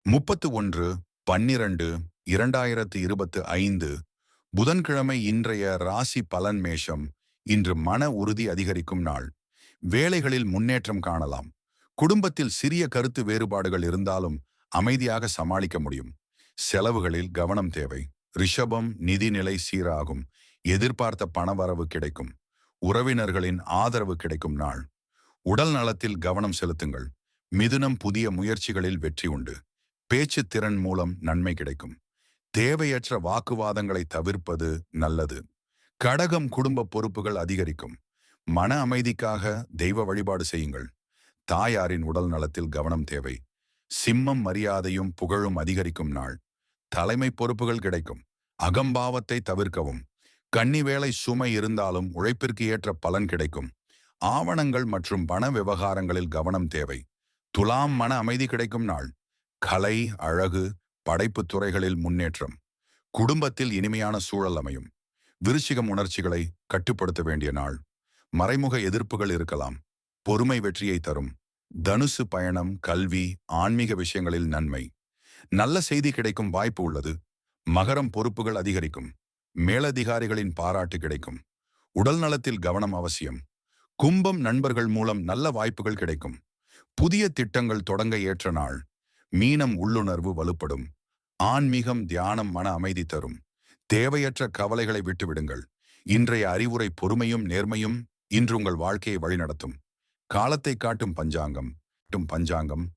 31/12/2025 புதன்கிழமை. இன்றைய ராசி பலன் மேஷம். இன்று மன உறுதி அதிகரிக்கும் நாள். வேலைகளில் முன்னேற்றம் காணலாம். குடும்பத்தில் சிறிய கருத்து வேறுபாடுகள் இருந்தாலும் அமைதியாக சமாளிக்க முடியும். செலவுகளில் கவனம் தேவை. ரிஷபம். நிதிநிலை சீராகும். எதிர்பார்த்த பணவரவு கிடைக்கும். உறவினர்களின் ஆதரவு கிடைக்கும் நாள். உடல் நலத்தில் கவனம் செலுத்துங்கள். மிதுனம். புதிய முயற்சிகளில் வெற்றி உண்டு. பேச்சு திறன் மூலம் நன்மை கிடைக்கும். தேவையற்ற வாக்குவாதங்களை தவிர்ப்பது நல்லது. கடகம். குடும்ப பொறுப்புகள் அதிகரிக்கும். மன அமைதிக்காக தெய்வ வழிபாடு செய்யுங்கள். தாயாரின் உடல் நலத்தில் கவனம் தேவை. சிம்மம். மரியாதையும் புகழும் அதிகரிக்கும் நாள். தலைமை பொறுப்புகள் கிடைக்கும். அகம்பாவத்தை தவிர்க்கவும். கன்னி. வேலை சுமை இருந்தாலும் உழைப்பிற்கு ஏற்ற பலன் கிடைக்கும். ஆவணங்கள் மற்றும் பண விவகாரங்களில் கவனம் தேவை. துலாம். மன அமைதி கிடைக்கும் நாள். கலை, அழகு, படைப்பு துறைகளில் முன்னேற்றம். குடும்பத்தில் இனிமையான சூழல் அமையும். விருச்சிகம். உணர்ச்சிகளை கட்டுப்படுத்த வேண்டிய நாள். மறைமுக எதிர்ப்புகள் இருக்கலாம். பொறுமை வெற்றியை தரும். தனுசு. பயணம், கல்வி, ஆன்மீக விஷயங்களில் நன்மை. நல்ல செய்தி கிடைக்கும் வாய்ப்பு உள்ளது. மகரம். பொறுப்புகள் அதிகரிக்கும். மேலதிகாரிகளின் பாராட்டு கிடைக்கும். உடல் நலத்தில் கவனம் அவசியம். கும்பம். நண்பர்கள் மூலம் நல்ல வாய்ப்புகள் கிடைக்கும். புதிய திட்டங்கள் தொடங்க ஏற்ற நாள். மீனம். உள்ளுணர்வு வலுப்படும். ஆன்மீகம், தியானம் மன அமைதி தரும். தேவையற்ற கவலைகளை விட்டுவிடுங்கள். இன்றைய அறிவுரை. பொறுமையும் நேர்மையும் இன்று உங்கள் வாழ்க்கையை வழிநடத்தும். காலத்தை காட்டும் பஞ்சாங்கம்.